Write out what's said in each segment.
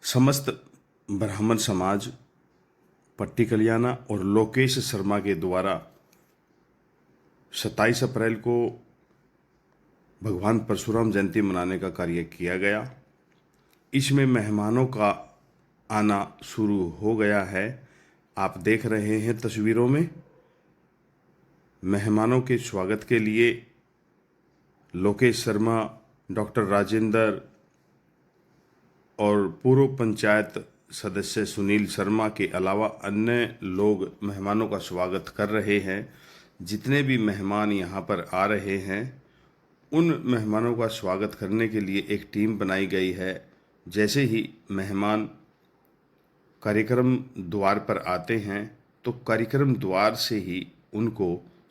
समस्त ब्राह्मण समाज पट्टी कल्याणा और लोकेश शर्मा के द्वारा 27 अप्रैल को भगवान परशुराम जयंती मनाने का कार्य किया गया। इसमें मेहमानों का आना शुरू हो गया है। आप देख रहे हैं तस्वीरों में। मेहमानों के स्वागत के लिए लोकेश शर्मा, डॉक्टर राजेंद्र और पूर्व पंचायत सदस्य सुनील शर्मा के अलावा अन्य लोग मेहमानों का स्वागत कर रहे हैं। जितने भी मेहमान यहाँ पर आ रहे हैं उन मेहमानों का स्वागत करने के लिए एक टीम बनाई गई है। जैसे ही मेहमान कार्यक्रम द्वार पर आते हैं तो कार्यक्रम द्वार से ही उनको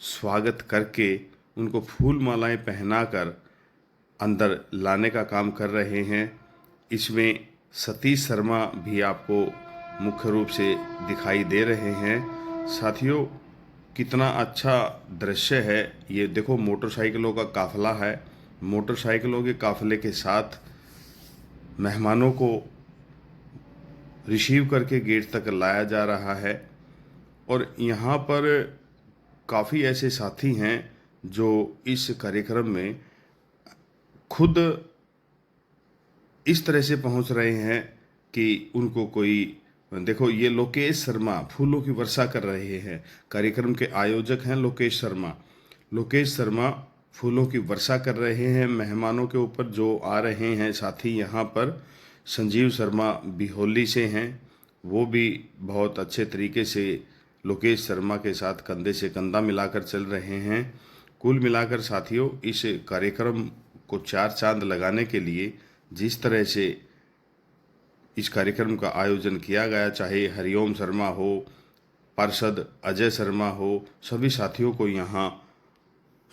स्वागत करके उनको फूल मालाएं पहनाकर अंदर लाने का काम कर रहे हैं। इसमें सतीश शर्मा भी आपको मुख्य रूप से दिखाई दे रहे हैं। साथियों, कितना अच्छा दृश्य है ये। देखो, मोटरसाइकिलों का काफ़िला है। मोटरसाइकिलों के काफ़िले के साथ मेहमानों को रिसीव करके गेट तक लाया जा रहा है। और यहाँ पर काफ़ी ऐसे साथी हैं जो इस कार्यक्रम में खुद इस तरह से पहुंच रहे हैं कि उनको कोई, देखो ये लोकेश शर्मा फूलों की वर्षा कर रहे हैं। कार्यक्रम के आयोजक हैं लोकेश शर्मा। लोकेश शर्मा फूलों की वर्षा कर रहे हैं मेहमानों के ऊपर जो आ रहे हैं। साथी यहाँ पर संजीव शर्मा बिहोली से हैं, वो भी बहुत अच्छे तरीके से लोकेश शर्मा के साथ कंधे से कंधा मिलाकर चल रहे हैं। कुल मिलाकर साथियों, इस कार्यक्रम को चार चांद लगाने के लिए जिस तरह से इस कार्यक्रम का आयोजन किया गया, चाहे हरिओम शर्मा हो, पार्षद अजय शर्मा हो, सभी साथियों को यहाँ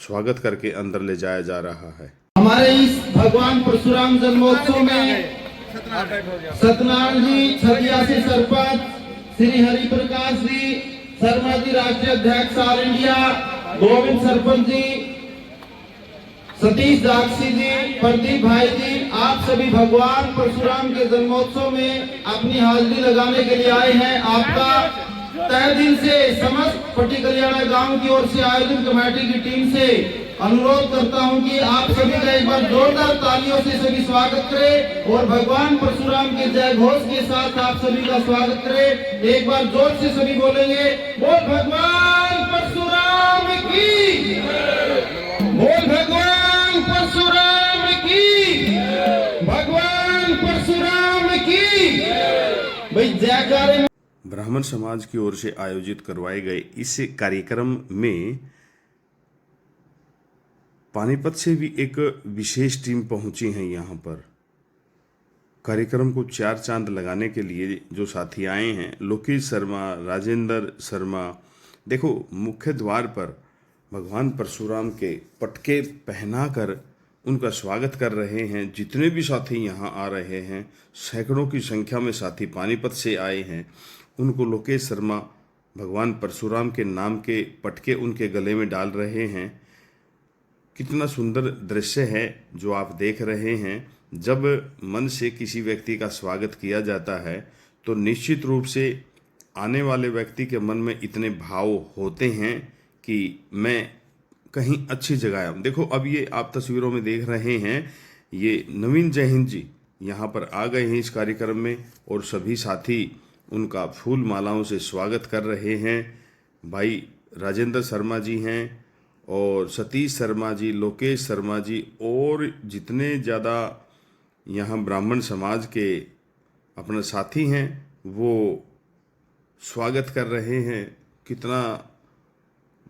स्वागत करके अंदर ले जाया जा रहा है। हमारे इस भगवान परशुराम जन्मोत्सव में सत्यनारायण जी छदिया से सरपंच, श्री हरि प्रकाश जी शर्मा जी राष्ट्रीय अध्यक्ष ऑल इंडिया, गोविंद सरपंच जी, सतीश दाक्षी जी, प्रदीप भाई जी, आप सभी भगवान परशुराम के जन्मोत्सव में अपनी हाजिरी लगाने के लिए आए हैं। आपका तहे दिल से समस्त पट्टी कल्याणा गांव की ओर से आयोजन कमेटी की टीम से अनुरोध करता हूं कि आप सभी का एक बार जोरदार तालियों से सभी स्वागत करें और भगवान परशुराम के जय घोष के साथ आप सभी का स्वागत करें। एक बार जोर से सभी बोलेंगे, बोल भगवान परशुराम की, बोल भगवान परशुराम की। ब्राह्मण समाज की ओर से आयोजित करवाए गए इस कार्यक्रम में पानीपत से भी एक विशेष टीम पहुंची है। यहाँ पर कार्यक्रम को चार चांद लगाने के लिए जो साथी आए हैं, लोकेश शर्मा, राजेंद्र शर्मा, देखो मुख्य द्वार पर भगवान परशुराम के पटके पहनाकर उनका स्वागत कर रहे हैं। जितने भी साथी यहाँ आ रहे हैं, सैकड़ों की संख्या में साथी पानीपत से आए हैं, उनको लोकेश शर्मा भगवान परशुराम के नाम के पटके उनके गले में डाल रहे हैं। कितना सुंदर दृश्य है जो आप देख रहे हैं। जब मन से किसी व्यक्ति का स्वागत किया जाता है तो निश्चित रूप से आने वाले व्यक्ति के मन में इतने भाव होते हैं कि मैं कहीं अच्छी जगह आया हूँ। देखो अब ये आप तस्वीरों में देख रहे हैं, ये नवीन जय हिंद जी यहाँ पर आ गए हैं इस कार्यक्रम में और सभी साथी उनका फूल मालाओं से स्वागत कर रहे हैं। भाई राजेंद्र शर्मा जी हैं और सतीश शर्मा जी, लोकेश शर्मा जी और जितने ज़्यादा यहाँ ब्राह्मण समाज के अपने साथी हैं वो स्वागत कर रहे हैं। कितना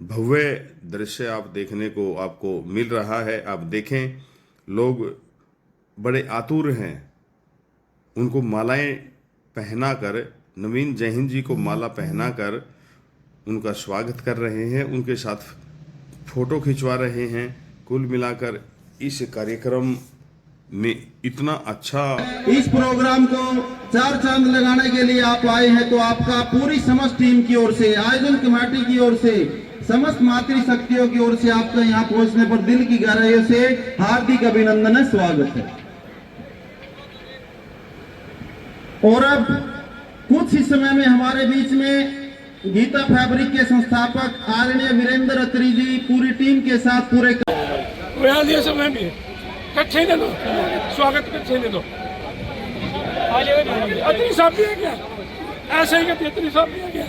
भव्य दृश्य आप देखने को आपको मिल रहा है। आप देखें, लोग बड़े आतुर हैं, उनको मालाएं पहनाकर, नवीन जय हिंद जी को माला पहनाकर उनका स्वागत कर रहे हैं, उनके साथ फोटो खिंचवा रहे हैं। कुल मिलाकर इस कार्यक्रम में इतना अच्छा, इस प्रोग्राम को चार चांद लगाने के लिए आप आए हैं तो आपका पूरी समस्त टीम की ओर से, आयोजन कमेटी की ओर से, समस्त मातृशक्तियों की ओर से आपका यहाँ पहुंचने पर दिल की गहराइयों से हार्दिक अभिनंदन है, स्वागत है। और अब कुछ ही समय में हमारे बीच में गीता फैब्रिक के संस्थापक आदरणीय वीरेंद्र अत्री जी पूरी टीम के साथ पूरे समय में कच्छे दे दो, स्वागत कच्छे दे दो। अत्री साहब भी है क्या? ऐसे ही कहते अत्री साहब भी है क्या?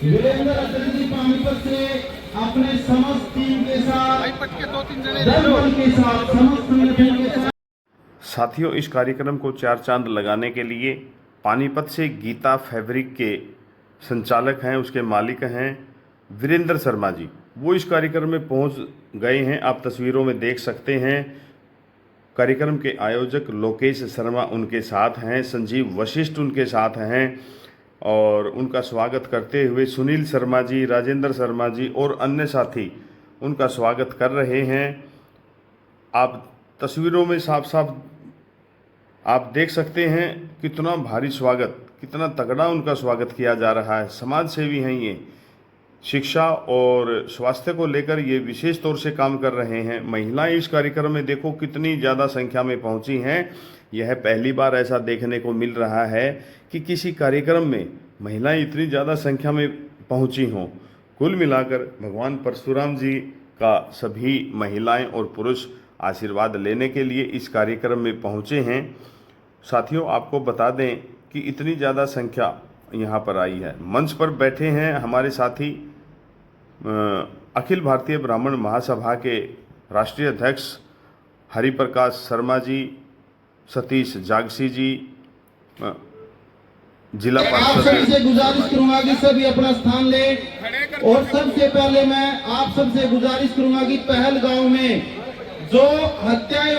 वीरेंद्र अत्री जी पानीपत से अपने समस्त टीम के साथ, दल बल के साथ, समस्त संगठन के साथ। साथियों, इस कार्यक्रम को चार चांद लगाने के लिए पानीपत से गीता फैब्रिक के संचालक हैं, उसके मालिक हैं वीरेंद्र शर्मा जी, वो इस कार्यक्रम में पहुंच गए हैं। आप तस्वीरों में देख सकते हैं। कार्यक्रम के आयोजक लोकेश शर्मा उनके साथ हैं, संजीव वशिष्ठ उनके साथ हैं और उनका स्वागत करते हुए सुनील शर्मा जी, राजेंद्र शर्मा जी और अन्य साथी उनका स्वागत कर रहे हैं। आप तस्वीरों में साफ साफ आप देख सकते हैं कितना भारी स्वागत, कितना तगड़ा उनका स्वागत किया जा रहा है। समाज सेवी हैं ये, शिक्षा और स्वास्थ्य को लेकर ये विशेष तौर से काम कर रहे हैं। महिलाएं इस कार्यक्रम में देखो कितनी ज़्यादा संख्या में पहुंची हैं। यह पहली बार ऐसा देखने को मिल रहा है कि किसी कार्यक्रम में महिलाएं इतनी ज़्यादा संख्या में पहुंची हों। कुल मिलाकर भगवान परशुराम जी का सभी महिलाएं और पुरुष आशीर्वाद लेने के लिए इस कार्यक्रम में पहुंचे हैं। साथियों, आपको बता दें कि इतनी ज़्यादा संख्या यहाँ पर आई है। मंच पर बैठे हैं हमारे साथी अखिल भारतीय ब्राह्मण महासभा के राष्ट्रीय अध्यक्ष हरिप्रकाश शर्मा जी, सतीश जागसी जी, जिला आप सभी से गुजारिश करूंगा कि सभी अपना स्थान ले और सबसे पहले मैं आप सबसे गुजारिश करूंगा कि पहलगांव में जो हत्याएं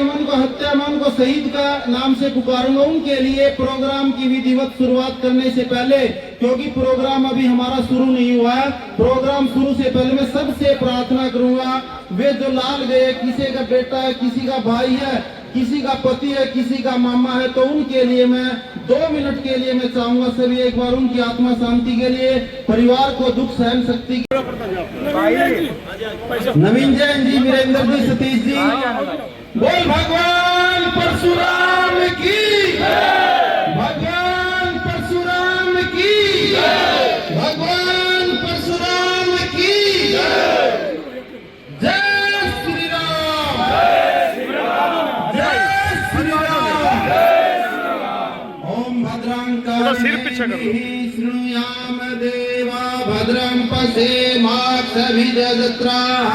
को शहीद का नाम से पुकारूंगा, उनके लिए प्रोग्राम की विधिवत शुरुआत करने से पहले, क्योंकि प्रोग्राम अभी हमारा शुरू नहीं हुआ है, प्रोग्राम शुरू से पहले मैं सबसे प्रार्थना करूंगा, वे जो लाल गए, किसी का बेटा है, किसी का भाई है, किसी का पति है, किसी का मामा है, तो उनके लिए मैं 2 मिनट के लिए मैं चाहूंगा सभी एक बार उनकी आत्मा शांति के लिए, परिवार को दुख सहन शक्ति, नवीन जैन जी, वीरेंद्र जी, सतीश जी, बोल भगवान परशुराम की, भगवान परशुराम की, भगवान परशुराम की जय श्री राम, जय श्री राम। ओम भद्रं कर्णेभिः शृणुयाम देवा भद्रं पश्येमाक्षभिर्यजत्राः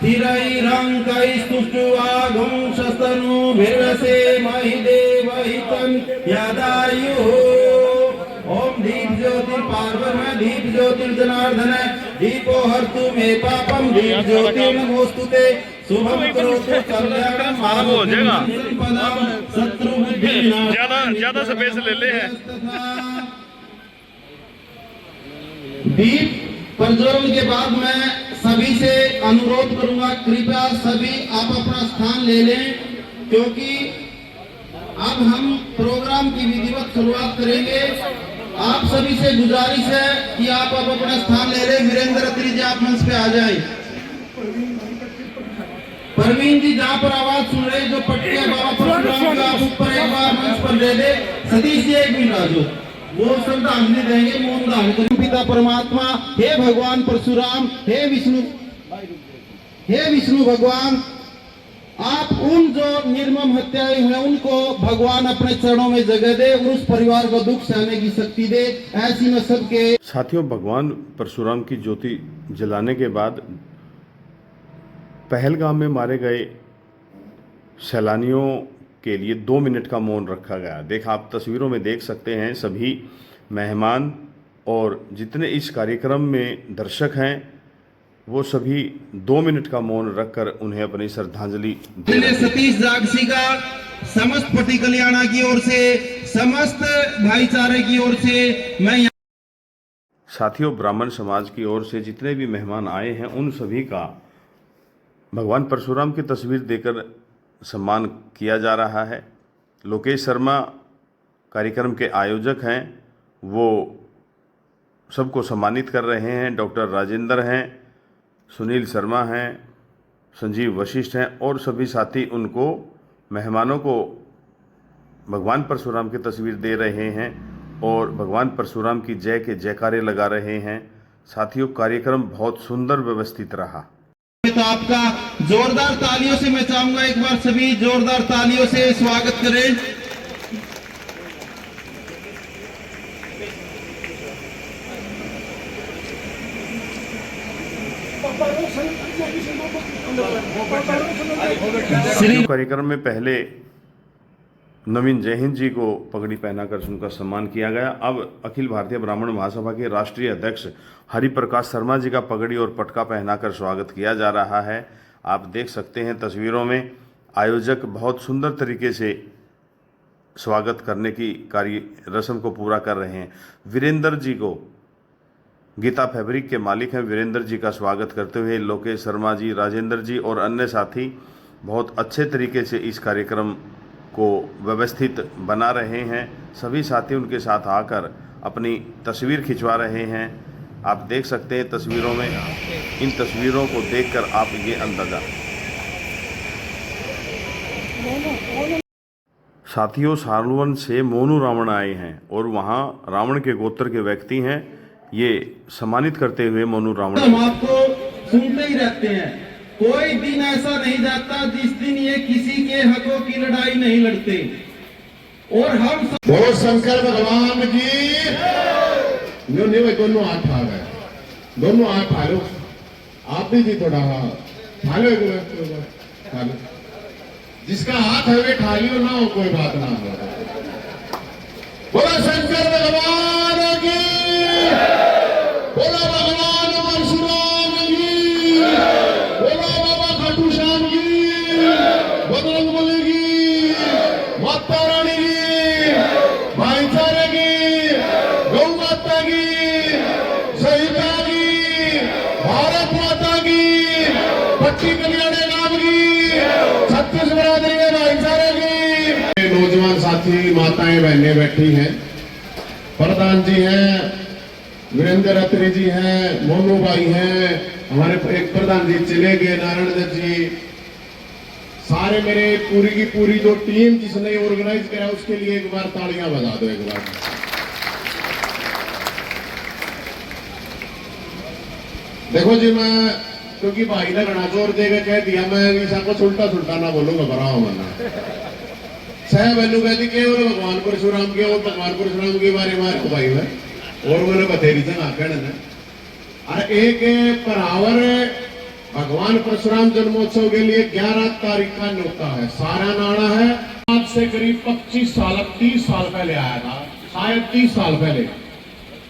स्थिरैरङ्कैस्तुष्टुवागं शस्तनूभिर्वसे महि देवहितं यदायुः। ओम दीप ज्योतिर्पार्वण दीप ज्योतिर्जनार्दन दीपो हर्तु मे पापम दीप ज्योतिर्नमोस्तुते शुभम करोतु कल्याणम हो जाएगा। संपदाम शत्रु बुद्धि ज्यादा स्पेस ले ले हैं। दीप प्रज्वलन के बाद मैं सभी से अनुरोध करूंगा, कृपया सभी आप अपना स्थान ले लें, क्योंकि अब हम प्रोग्राम की विधिवत शुरुआत करेंगे। आप सभी से गुजारिश है कि आप अब अपना स्थान ले लें। वीरेंद्र अत्री जी आप मंच पे आ जाएं। प्रवीण जी जहाँ पर आवाज सुन रहे जो पट्टिया बाबा परशुराम का आप ऊपर एक बार मंच पर दे दे। सतीश जी एक मिनट आ जाओ, वो श्रद्धांजलि देंगे। मौन दान करें। पिता परमात्मा, हे भगवान परशुराम, हे विष्णु भगवान, आप उन जो निर्मम हत्याएं हैं उनको भगवान अपने चरणों में जगह दे और उस परिवार को दुख सहने की शक्ति दे। ऐसी में सबके साथियों, भगवान परशुराम की ज्योति जलाने के बाद पहलगाम में मारे गए सैलानियों के लिए 2 मिनट का मौन रखा गया। आप तस्वीरों में देख सकते हैं सभी मेहमान और जितने इस कार्यक्रम में दर्शक हैं वो सभी 2 मिनट का मौन रखकर उन्हें अपनी श्रद्धांजलि दे रहे हैं। सतीश जागसी का समस्त पट्टी कल्याणा की ओर से, समस्त भाईचारे की ओर से मैं साथियों, ब्राह्मण समाज की ओर से जितने भी मेहमान आए हैं उन सभी का भगवान परशुराम की तस्वीर देकर सम्मान किया जा रहा है। लोकेश शर्मा कार्यक्रम के आयोजक हैं, वो सबको सम्मानित कर रहे हैं। डॉक्टर राजेंद्र हैं, सुनील शर्मा हैं, संजीव वशिष्ठ हैं और सभी साथी उनको मेहमानों को भगवान परशुराम की तस्वीर दे रहे हैं और भगवान परशुराम की जय के जयकारे लगा रहे हैं। साथियों, कार्यक्रम बहुत सुंदर व्यवस्थित रहा। तो आपका जोरदार तालियों से मैं चाहूंगा एक बार सभी जोरदार तालियों से स्वागत करें। कार्यक्रम में पहले नवीन जयहिंद जी को पगड़ी पहनाकर उनका सम्मान किया गया। अब अखिल भारतीय ब्राह्मण महासभा के राष्ट्रीय अध्यक्ष हरिप्रकाश शर्मा जी का पगड़ी और पटका पहनाकर स्वागत किया जा रहा है। आप देख सकते हैं तस्वीरों में आयोजक बहुत सुंदर तरीके से स्वागत करने की कार्य रस्म को पूरा कर रहे हैं। वीरेंद्र जी को, गीता फैब्रिक के मालिक हैं, वीरेंद्र जी का स्वागत करते हुए लोकेश शर्मा जी, राजेंद्र जी और अन्य साथी बहुत अच्छे तरीके से इस कार्यक्रम को व्यवस्थित बना रहे हैं। सभी साथी उनके साथ आकर अपनी तस्वीर खिंचवा रहे हैं। आप देख सकते हैं तस्वीरों में, इन तस्वीरों को देखकर आप ये अंदाजा। साथियों, सालवन से मोनू रावण आए हैं और वहाँ रावण के गोत्र के व्यक्ति हैं। ये सम्मानित करते हुए मोनू रावण हम आपको सुनते ही रहते हैं। कोई दिन ऐसा नहीं जाता जिस दिन ये किसी के हकों की लड़ाई नहीं लड़ते। और हम बोलो शंकर भगवान की। दोनों हाथ आ गए, दोनों हाथ खा लो। आप भी जी थोड़ा खा लो, खा लो। जिसका हाथ है वे खा लियो, ना हो कोई बात ना हो। बोलो शंकर भगवान की, बोलो भगवान परशुराम की, बोलो बाबा खाटू श्याम की, बजरंग बली की, माता रानी की, भाईचारे की, गौ माता की, सहिता की, भारत माता की, पट्टी कल्याणे गांव की, छत्तीस बरादरी के भाईचारे की। नौजवान साथी, माताएं, बहनें बैठी हैं। प्रधान जी हैं, वीरेंद्र अत्री जी हैं, मोनू भाई हैं, हमारे एक प्रधान जी चले गए, नारायण दत्त जी, सारे मेरे पूरी की पूरी जो टीम जिसने ऑर्गेनाइज किया उसके लिए एक बार तालियां बजा दो एक बार। देखो जी, मैं क्योंकि भाई ने घना जोर देकर कह दिया, मैं ईसा को उल्टा सुल्टा ना बोलूंगा, भराओ मना सह मैनू कहती केवल भगवान परशुराम के और भगवान परशुराम के बारे में भाई है और मैंने बतेरी से आकर अरे एक परावर भगवान परशुराम जन्मोत्सव के लिए 11 तारीख का न्योता है, सारा नाड़ा है। आज से करीब 25 साल 30 साल पहले आया था, शायद 30 साल पहले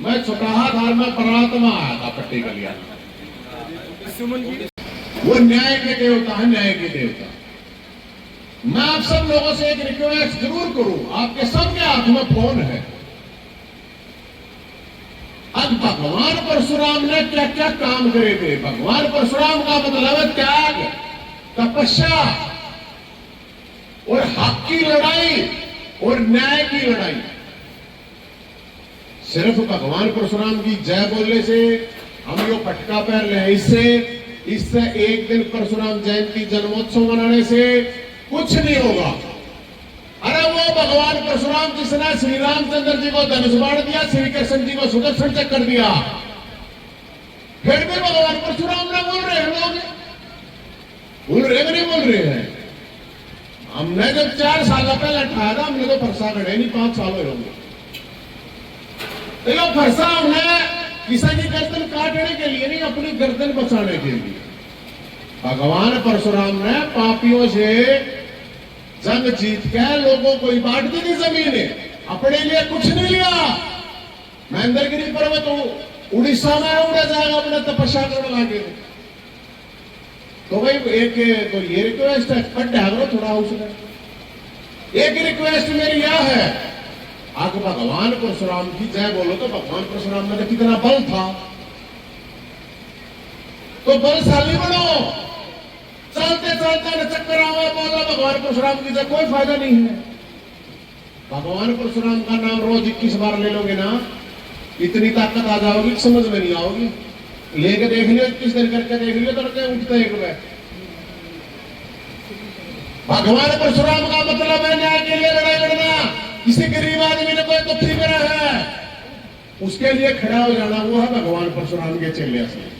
मैं छोटाहा धार में बारात में आया था पट्टी कलिया। वो न्याय के देवता है, न्याय के देवता। मैं आप सब लोगों से एक रिक्वेस्ट जरूर करूं, आपके सबके हाथ में फोन है। आज भगवान परशुराम ने क्या क्या काम करे थे। भगवान परशुराम का मतलब है त्याग, तपस्या और हक की लड़ाई और न्याय की लड़ाई। सिर्फ भगवान परशुराम की जय बोलने से, हम यो पटका पहन रहे हैं, इससे एक दिन परशुराम जयंती जन्मोत्सव मनाने से कुछ नहीं होगा। अरे वो भगवान परशुराम जिसने श्री रामचंद्र जी को धनुष बाण दिया, श्री कृष्ण जी को सुदर्शन चक्र दिया, फिर भी भगवान परशुराम ने बोल रहे हैं लोग, बोल रहे नहीं बोल रहे हैं। हमने जब 4 साल पहले उठाया था, हमने तो फरसा गढ़े नहीं, 5 साल हो गए। तो फरसा हमने किसी की गर्दन काटने के लिए नहीं, अपनी गर्दन बचाने के लिए। भगवान परशुराम ने पापियों से जंग जीत के लोगों को बांट दी थी जमीनें, अपने लिए कुछ नहीं लिया। महेंद्रगिरी पर्वत उड़ीसा में उड़ा जाएगा अपने तपस्या करने लगे। तो भाई एक तो ये रिक्वेस्ट है, खड्डा करो थोड़ा उसने। एक रिक्वेस्ट मेरी यह है, आगे भगवान परशुराम की जय बोलो तो भगवान परशुराम में तो कितना बल था, तो बलशाली बनो। चलते चलते चक्कर आवा बोला भगवान परशुराम की जय, कोई फायदा नहीं है। भगवान परशुराम का नाम रोज 21 बार ले लोगे ना, इतनी ताकत आ जाओगी, समझ में नहीं आओगी। लेके देख लियो, 21 दिन करके देख लियो, तड़के उठते एक बार। भगवान परशुराम का मतलब है न्याय के लिए लड़ाई लड़ना। किसी गरीब आदमी ने कोई दुखी करा है, उसके लिए खड़ा हो जाना, वो है भगवान परशुराम के चेले से।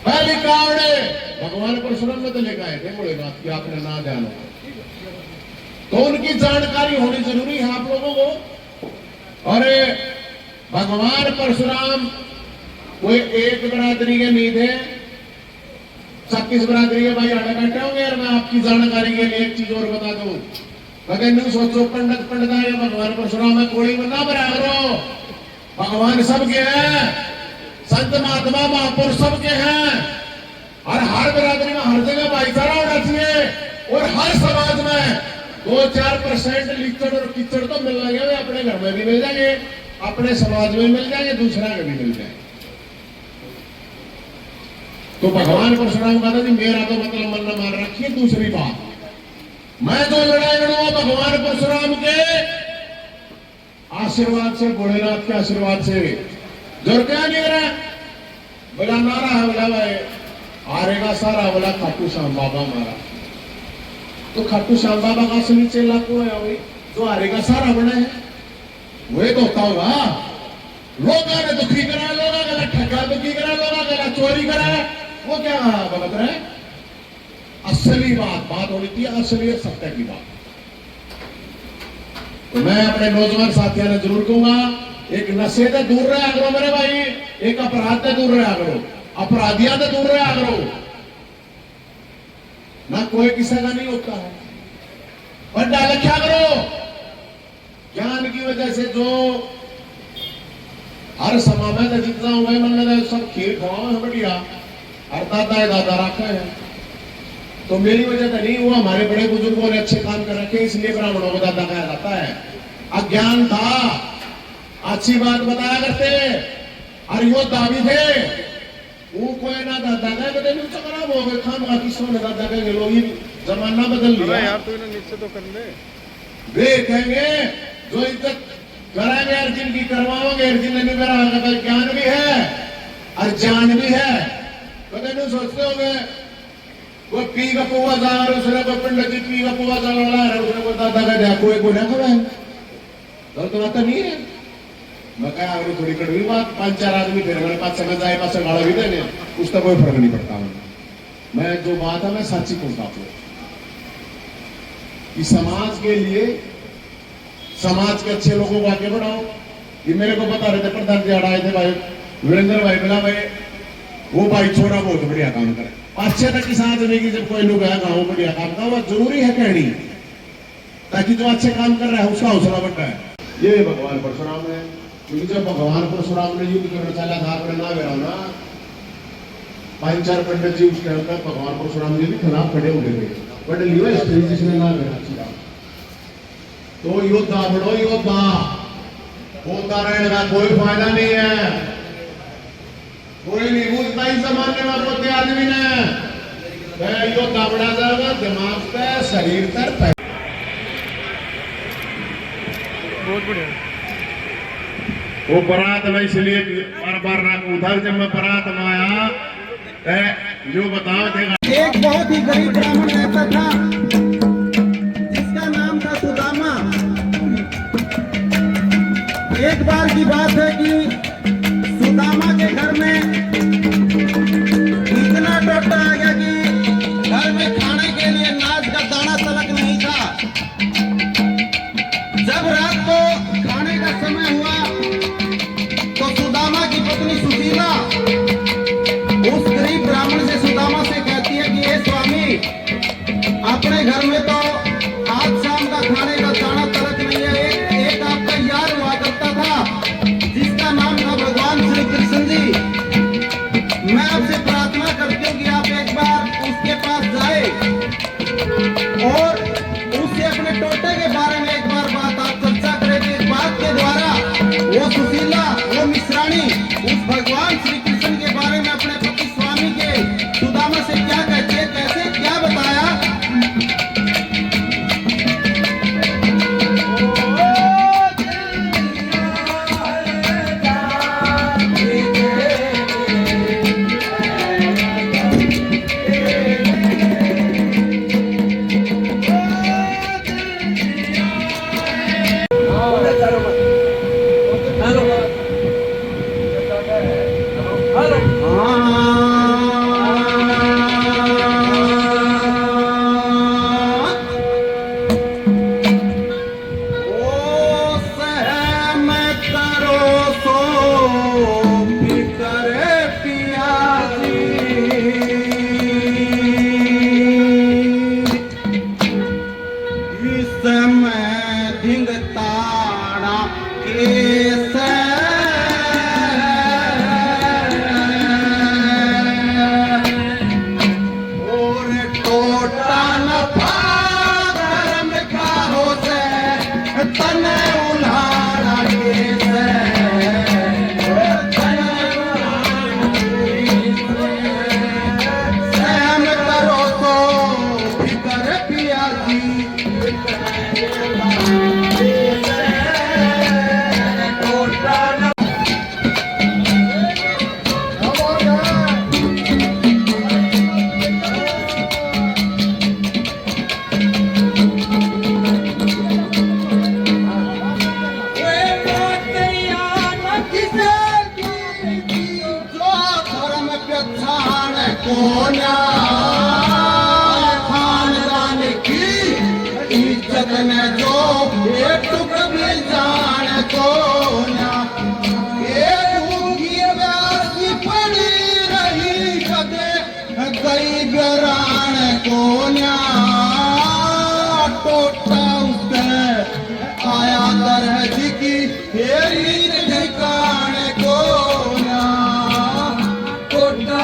पहली कावड़े भगवान परशुराम में तो लेकर आए थे, बड़ी बात की आपने ना जाना, तो उनकी जानकारी होनी जरूरी है आप लोगों को। और भगवान परशुराम कोई एक बिरादरी के नहीं थे, 36 बिरादरी के भाई आड़े बैठे होंगे। और मैं आपकी जानकारी के लिए एक चीज और बता दूं, अगर नहीं सोचो पंडित पंडित भगवान परशुराम है, कोड़ी में ना बराबरो। भगवान सबके हैं, संत महात्मा महापुरुष सबके हैं, और हर बिरादरी में हर जगह भाईचारा होना चाहिए। और हर समाज में 2-4% लीचड़ और कीचड़ तो मिल जाएंगे, वे अपने घर में भी मिल जाएंगे, अपने समाज में मिल जाएंगे, दूसरा में भी मिल जाएंगे। तो भगवान परशुराम कहता जी मेरा तो मतलब मन न मान रखिए। दूसरी बात, मैं जो लड़ाई लड़ूंगा भगवान परशुराम के आशीर्वाद से, भोलेनाथ के आशीर्वाद से। जो क्या नहीं रहा बोला नारा है, बोला भाई आरेगा सारा, बोला खाटू श्याम बाबा मारा। तो खाटू श्याम बाबा का असली चेला कौन है भाई, जो आरेगा सारा बना है? वही तो होता होगा। लोगों ने दुखी करा, लोगों ने ठगा दुखी करा, लोगों ने चोरी करा, वो क्या गलत है? असली बात होनी चाहिए, असली सत्य की बात। तो मैं अपने नौजवान साथियों ने जरूर कहूंगा, एक नशे से दूर रहा करो मेरे भाई, एक अपराध से दूर रहा करो, अपराधियों से दूर रहा करो। ना कोई किसी का नहीं होता है, पर डाल क्या करो, ज्ञान की वजह से जो हर समय में जितना हुआ मैंने सब खीर खवाओ है बढ़िया, और दादा रखा है। तो मेरी वजह से नहीं हुआ, हमारे बड़े बुजुर्गों ने अच्छे काम कर रखे, इसलिए ब्राह्मणों को दादा कहा जाता है। अज्ञान था, अच्छी बात बताया करते, और यो दावी थे, वो कोई ना दादा का कदे नहीं खराब हो गए, खाम का किसों ने दादा कहेंगे, लोग जमाना बदल लिया यार, तो इन्हें नीचे तो कर ले। वे कहेंगे जो इज्जत कराएंगे अर्जुन की करवाओगे, अर्जुन ने नहीं करा, ज्ञान भी है और जान भी है। कदे नहीं सोचते होंगे वो पी का पुआ जा रहा है, उसने कोई पंडित जी पी का पुआ जा रहा है, उसने कोई दादा का दिया, कोई को ना खड़ा है, तो बात नहीं है। मैं कहा अगर थोड़ी कड़वी बात, 5-4 आदमी फिर मेरे पास समझ आए, पास गाड़ा भी देने, उसका कोई फर्क नहीं पड़ता। मैं जो बात है मैं सच्ची कहूंगा आपको, कि समाज के लिए, समाज के अच्छे लोगों को आगे बढ़ाओ। ये मेरे को बता रहे थे प्रधान जी आए थे भाई वीरेंद्र भाई, बोला भाई वो भाई छोरा बहुत बढ़िया काम करे। अच्छे तक की साथ में कि जब कोई लोग है गाँव बढ़िया काम का, वो जरूरी है कहनी, ताकि जो अच्छे काम कर रहा है उसका हौसला बढ़ता है। ये भगवान परशुराम है, क्योंकि जब भगवान परशुराम ने युद्ध करना चला था अपने ना गया ना, 5-4 पंडित जी उसके अंदर भगवान परशुराम जी भी खिलाफ खड़े हो गए थे, बट लियो स्त्री जिसने ना गया। तो योद्धा बड़ो योद्धा होता रहने का कोई फायदा नहीं है, कोई नहीं पूछता इस जमाने में आपके आदमी ने योद्धा बड़ा जाएगा दिमाग पे शरीर पर। बहुत बढ़िया। वो बारात में इसलिए बार बार उधर जब मैं बारात में आया जो बताओ देगा। एक बहुत ही गरीब ब्राह्मण रहता था जिसका नाम था सुदामा। एक बार की बात है कि सुदामा के घर में इतना टोटा आ गया कि घर में खाने के लिए अनाज का दाना तलक नहीं था। जब रात को खाने का समय हुआ तो सुदामा की पत्नी सुशीला उस गरीब ब्राह्मण से सुदामा से कहती है कि हे स्वामी, अपने घर में तो आज शाम का खाने का दाना तलक नहीं है। एक आपका यार हुआ करता था जिसका नाम था भगवान श्री कृष्ण जी। मैं आपसे प्रार्थना करती हूँ कि आप एक बार उसके पास जाए और उससे अपने टोटे के बारे में एक बार बात आप चर्चा करें। इस बात के द्वारा वो सुशीला, वो मिश्राणी उस भगवान श्री कृष्ण के बारे में अपने पति स्वामी के सुदामा से क्या कहती है, कैसे क्या बताया। खानदान की इज्जत में जो एक टुकड़ा मिल जाने को पड़ी रही कदे गरीब रान को टोटा उसके आया दरज की फेरी ठिकान को टोटा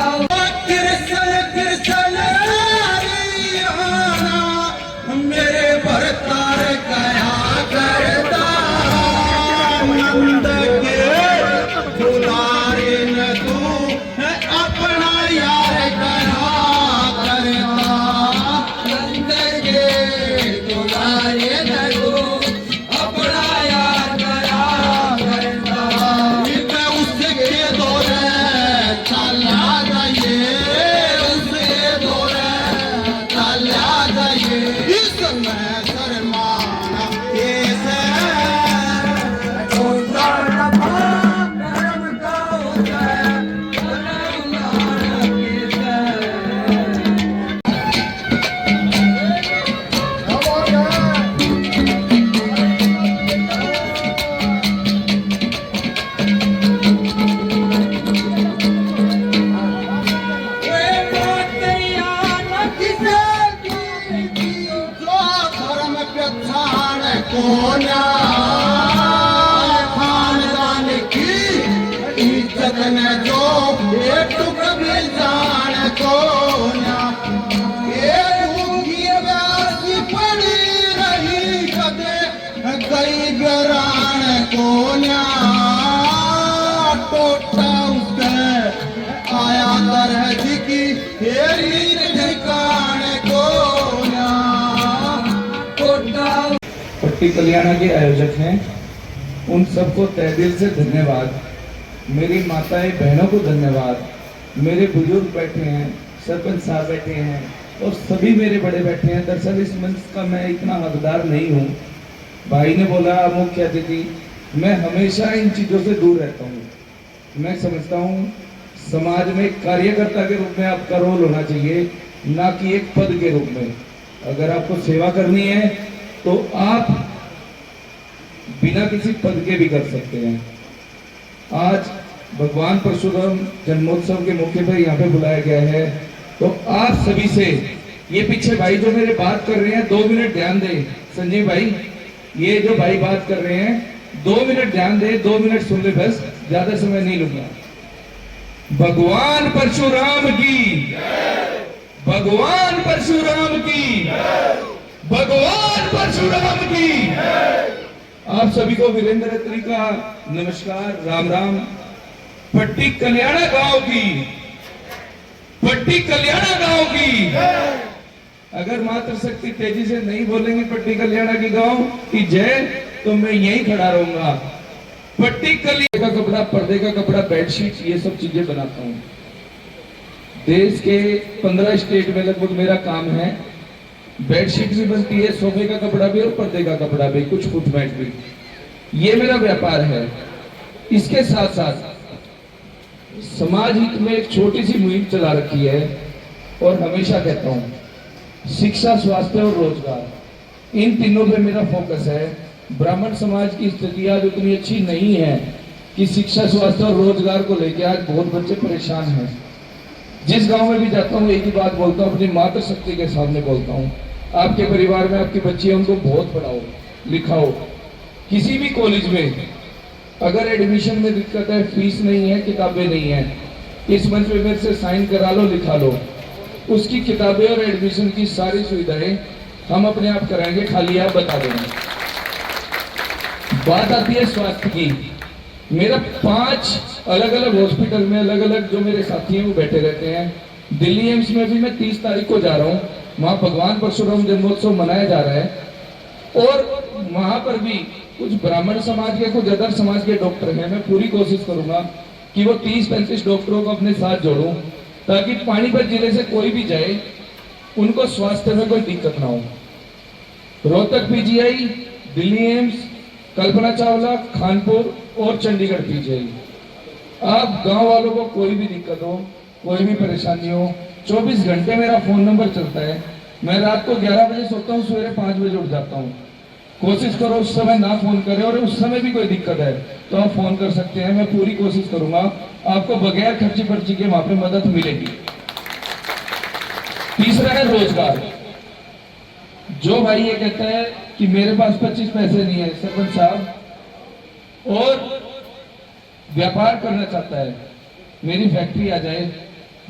मेरे भरतार कया करता नंद के दुलारे न तू अपना यार कया करता नंद के दुलारे न तू अपना यार कया करता। की हेरी ठिकाने को ना कोटा। पट्टी कल्याणा के आयोजक हैं, उन सबको तहे दिल से धन्यवाद। मेरी माताएं बहनों को धन्यवाद। मेरे बुजुर्ग बैठे हैं, सरपंच साहब बैठे हैं और सभी मेरे बड़े बैठे हैं। दरअसल इस मंच का मैं इतना हकदार नहीं हूँ। भाई ने बोला मुख्य अतिथि, मैं हमेशा इन चीज़ों से दूर रहता हूँ। मैं समझता हूँ समाज में कार्यकर्ता के रूप में आपका रोल होना चाहिए, ना कि एक पद के रूप में। अगर आपको सेवा करनी है तो आप बिना किसी पद के भी कर सकते हैं। आज भगवान परशुराम जन्मोत्सव के मौके पर यहाँ पे बुलाया गया है, तो आप सभी से, ये पीछे भाई जो मेरे बात कर रहे हैं 2 मिनट ध्यान दें। संजीव भाई, ये जो भाई बात कर रहे हैं 2 मिनट ध्यान दें, 2 मिनट सुन ले, बस ज्यादा समय नहीं लूंगा। भगवान परशुराम की, भगवान परशुराम की, भगवान परशुराम की। आप सभी को वीरेंद्र अत्री का नमस्कार, राम राम। पट्टी कल्याणा गांव की, पट्टी कल्याणा गांव की। अगर मातृशक्ति तेजी से नहीं बोलेंगे पट्टी कल्याणा की गांव की जय, तो मैं यहीं खड़ा रहूंगा। पट्टी कल्याणा का कपड़ा, पर्दे का कपड़ा, बेडशीट, ये सब चीजें बनाता हूँ। देश के 15 स्टेट में लगभग मेरा काम है। बेडशीट भी बनती है, सोफे का कपड़ा भी और पर्दे का कपड़ा भी, कुछ फुटमैट भी। ये मेरा व्यापार है। इसके साथ साथ समाज हित में एक छोटी सी मुहिम चला रखी है, और हमेशा कहता हूँ शिक्षा, स्वास्थ्य और रोजगार, इन तीनों पे मेरा फोकस है। ब्राह्मण समाज की स्थिति आज उतनी अच्छी नहीं है कि शिक्षा, स्वास्थ्य और रोजगार को लेकर आज बहुत बच्चे परेशान हैं। जिस गांव में भी जाता हूँ एक ही बात बोलता हूँ, अपनी मातृशक्ति के सामने बोलता हूँ, आपके परिवार में आपकी बच्ची है, उनको बहुत पढ़ाओ लिखाओ। किसी भी कॉलेज में अगर एडमिशन में दिक्कत है, फीस नहीं है, किताबें नहीं है, इस मंच पे मेरे से साइन करा लो, लिखा लो। उसकी किताबें और एडमिशन की सारी सुविधाएं हम अपने आप कराएंगे, खाली आप बता देंगे। बात आती है स्वास्थ्य की। मेरा 5 अलग अलग हॉस्पिटल में अलग अलग जो मेरे साथी हैं वो बैठे रहते हैं। दिल्ली एम्स में भी मैं 30 तारीख को जा रहा हूँ, वहाँ भगवान परशुराम जन्मोत्सव मनाया जा रहा है, और वहाँ पर भी कुछ ब्राह्मण समाज के, कुछ अदर समाज के डॉक्टर हैं। मैं पूरी कोशिश करूंगा कि वो 30-35 डॉक्टरों को अपने साथ जोड़ूं, ताकि पानीपत जिले से कोई भी जाए उनको स्वास्थ्य में कोई दिक्कत ना हो। रोहतक पीजीआई, दिल्ली एम्स, कल्पना चावला, खानपुर और चंडीगढ़ पीजीआई। आप गांव वालों को कोई भी दिक्कत हो, कोई भी परेशानी हो, 24 घंटे मेरा फोन नंबर चलता है। मैं रात को 11 बजे सोता हूँ, सवेरे 5 बजे उठ जाता हूँ। कोशिश करो उस समय ना फोन करें, और उस समय भी कोई दिक्कत है तो आप फोन कर सकते हैं। मैं पूरी कोशिश करूंगा आपको बगैर खर्ची पर्ची के वहां पे मदद मिलेगी। तीसरा है रोजगार। जो भाई ये कहता है कि मेरे पास 25 पैसे नहीं है सरपंच साहब, और व्यापार करना चाहता है, मेरी फैक्ट्री आ जाए,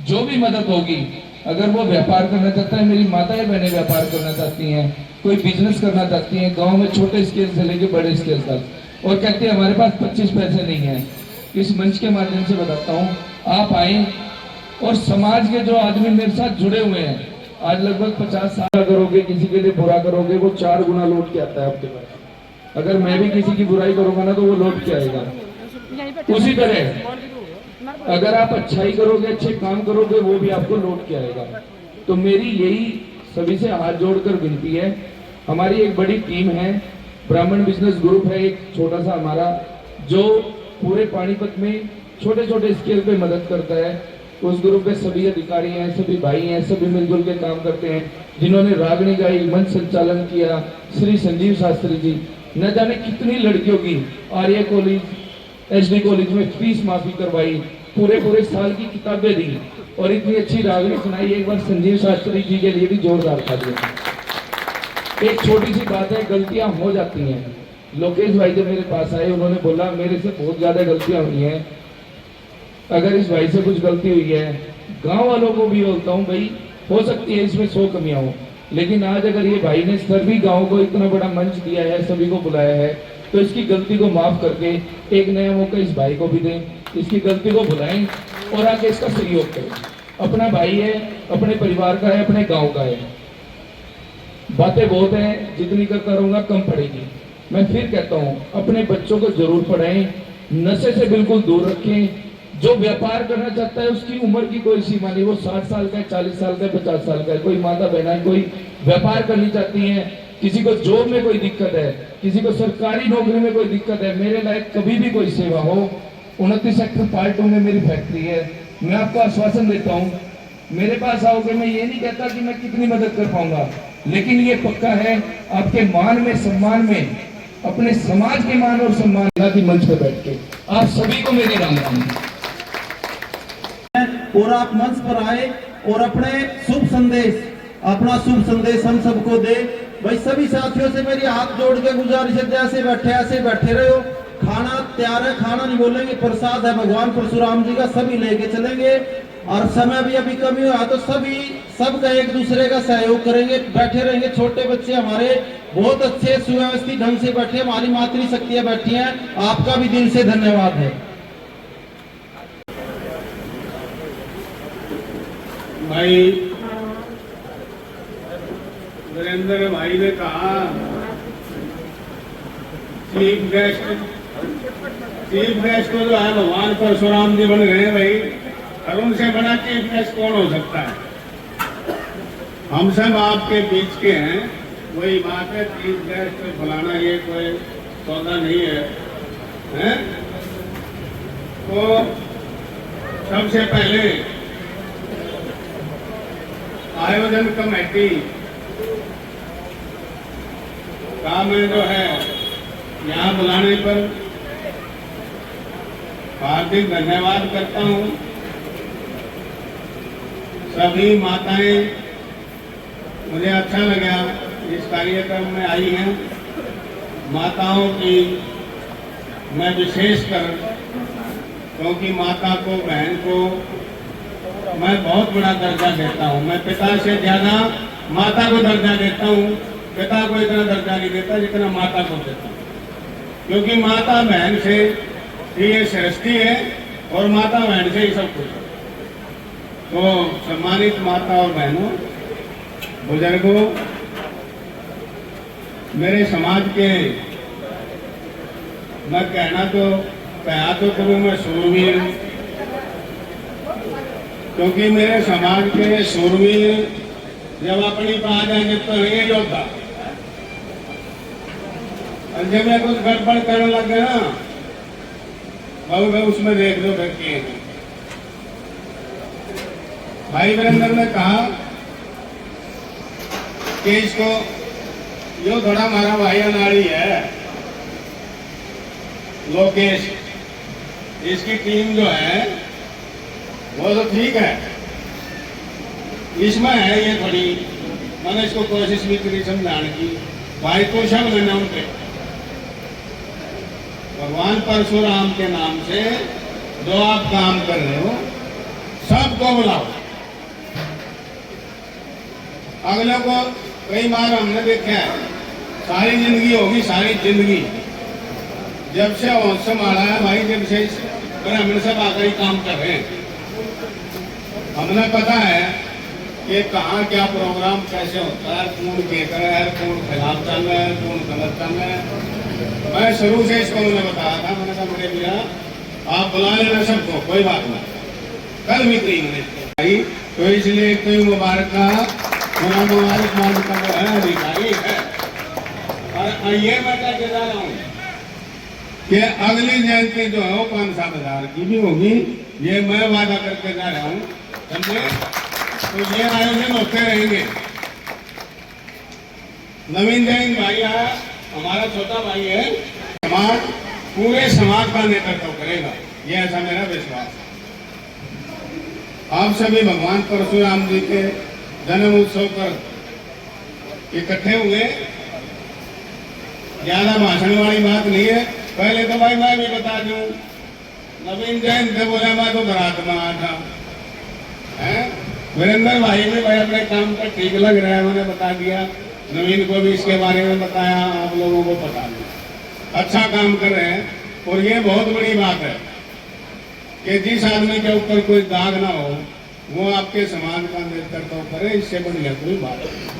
जो भी मदद होगी। अगर वो व्यापार करना चाहता है, मेरी माताएं बहनें व्यापार करना चाहती हैं, कोई बिजनेस करना चाहती हैं गांव में, छोटे स्केल से लेके बड़े स्केल तक, और कहते हैं हमारे पास 25 पैसे नहीं है, इस मंच के माध्यम से बताता हूँ, आप आए। और समाज के जो आदमी मेरे साथ जुड़े हुए हैं, आज लगभग 50 साल करोगे, किसी के लिए बुरा करोगे, वो 4 गुना लौट के आता है आपके पास। अगर मैं भी किसी की बुराई करूंगा ना, तो वो लौट के आएगा। उसी तरह अगर आप अच्छाई करोगे, अच्छे काम करोगे, वो भी आपको लौट के आएगा। तो मेरी यही सभी से हाथ जोड़कर विनती है। हमारी एक बड़ी टीम है, ब्राह्मण बिजनेस ग्रुप है एक छोटा सा हमारा, जो पूरे पानीपत में छोटे छोटे स्केल पे मदद करता है। उस ग्रुप में सभी अधिकारी हैं, सभी भाई हैं, सभी मिलजुल के काम करते हैं। जिन्होंने रागनी गाई, मंच संचालन किया, श्री संजीव शास्त्री जी, न जाने कितनी लड़कियों की आर्य कॉलेज, एसडी कॉलेज में फीस माफी करवाई, पूरे साल की किताबें दी, और इतनी अच्छी रागनी सुनाई। एक बार संजीव शास्त्री जी के लिए भी जोरदार तालियां। एक छोटी सी बात है, गलतियां हो जाती हैं। लोकेश भाई जब मेरे पास आए, उन्होंने बोला मेरे से बहुत ज्यादा गलतियां हुई हैं, अगर इस भाई से कुछ गलती हुई है, गांव वालों को भी बोलता हूं भाई, हो सकती है इसमें 100 कमियां हो, लेकिन आज अगर ये भाई ने सभी गांव को इतना बड़ा मंच दिया है, सभी को बुलाया है, तो इसकी गलती को माफ करके एक नया मौका इस भाई को भी दें, इसकी गलती को भुलाएं और आगे इसका सहयोग करें। अपना भाई है, अपने परिवार का है, अपने गांव का है। बातें बहुत हैं, जितनी करता रहूंगा कम पड़ेगी। मैं फिर कहता हूं, अपने बच्चों को जरूर पढ़ाएं, नशे से बिल्कुल दूर रखें। जो व्यापार करना चाहता है उसकी उम्र की कोई सीमा नहीं, वो 60 साल का है, 40 साल का है, 50 साल का है। कोई माता बहना कोई व्यापार करनी चाहती है, किसी को जॉब में कोई दिक्कत है, किसी को सरकारी नौकरी में कोई दिक्कत है, मेरे लायक कभी भी कोई सेवा हो, 29 सेक्टर पार्ट 2 में मेरी फैक्ट्री है। मैं आपको आश्वासन देता हूँ, मेरे पास आओगे, मैं ये नहीं कहता कि मैं कितनी मदद कर पाऊंगा, लेकिन ये पक्का है आपके मान में, सम्मान में, अपने समाज के मान और सम्मान की मंच पर बैठ के आप सभी को मेरी राम राम। और आप मंच पर आए और अपने शुभ संदेश, अपना शुभ संदेश हम सबको दे। भाई सभी साथियों से मेरी हाथ जोड़ के गुजारिश है, जैसे बैठे रहो। खाना तैयार है, खाना नहीं बोलेंगे, प्रसाद है भगवान परशुराम जी का, सभी लेके चलेंगे। और समय भी अभी कमी हुआ तो सबका एक दूसरे का सहयोग करेंगे, बैठे रहेंगे। छोटे बच्चे हमारे बहुत अच्छे सुव्यवस्थित ढंग से बैठे, हमारी मातृशक्तियां बैठी हैं, आपका भी दिल से धन्यवाद है। भाई वीरेंद्र भाई ने कहा चीफ गेस्ट को जो है भगवान परशुराम जी बन गए हैं भाई, और उनसे बड़ा चीफ गेस्ट कौन हो सकता है? हम सब आपके बीच के हैं, वही बात है। चीफ गेस्ट बुलाना ये कोई सौदा नहीं है? तो सबसे पहले आयोजन कमेटी का मैं जो है यहाँ बुलाने पर हार्दिक धन्यवाद करता हूँ। सभी माताएं, मुझे अच्छा लगा इस कार्यक्रम में आई हैं। माताओं की मैं विशेषकर, क्योंकि माता को, बहन को मैं बहुत बड़ा दर्जा देता हूँ। मैं पिता से ज्यादा माता को दर्जा देता हूँ। पिता को इतना दर्जा नहीं देता जितना माता को देता हूँ, क्योंकि माता बहन से ये सृष्टि है और माता बहन से ही सब कुछ है। तो सम्मानित माता और बहनों, बुजुर्गों, मेरे समाज के, मैं कहना तो करूँ मैं शूरवीर, क्योंकि मेरे समाज के शूरवीर जब अपनी बात जाएंगे तो ये योद्धा, और जब मैं कुछ गड़बड़ करने लग गया ना, बाबू भाई उसमें देख लो व्यक्ति है। भाई वीरेंद्र ने कहा कि इसको यो थोड़ा हमारा भाई अनाड़ी है लोकेश, इसकी टीम जो है वो तो ठीक है, इसमें है ये थोड़ी, मैंने इसको कोशिश भी करी समझाने की। भाई तो सब लेना उनके भगवान परशुराम के नाम से जो आप काम कर रहे हो सबको बुलाओ। अगले को कई बार हमने देखा है, सारी जिंदगी होगी, सारी जिंदगी जब से होश संभाला है भाई, जब से ब्राह्मण सब आकर ही काम कर रहे हैं। हमने पता है कि कहाँ क्या प्रोग्राम कैसे होता है, कौन कहकर है, कौन खिलाफ चल रहा है, कौन गलत चल रहा है। मैं शुरू से इसको मैंने बताया था, मैंने कहा मेरे भैया आप बुला लेना सबको, कोई बात नहीं। कल भी कही मैंने, तो इसलिए कोई मुबारक का मेरा मुबारक मान का जो है अधिकारी है। और ये मैं क्या कह रहा हूँ कि अगली जयंती जो है वो 5-7 की भी होगी, ये मैं वादा करके जा रहा हूँ, समझे? तो ये आयोजन होते रहेंगे। नवीन जैन भाई आया, हमारा छोटा भाई है, समाज, पूरे समाज का नेतृत्व करेगा, ये ऐसा मेरा विश्वास है। आप सभी भगवान परशुराम जी के जन्म उत्सव पर इकट्ठे हुए, ज्यादा भाषण वाली बात नहीं है। पहले तो भाई मैं भी बता दूं, नवीन जैन से बोला मैं तो बारात में आया था, वीरेंद्र भाई ने भाई अपने काम पर ठीक लग रहा है, मैंने बता दिया। नवीन को भी इसके बारे में बताया, आप लोगों को बता दिया। अच्छा काम कर रहे हैं और ये बहुत बड़ी बात है कि जिस आदमी के ऊपर कोई दाग ना हो वो आपके समाज का नेतृत्व करे, इससे बढ़िया कोई बात नहीं।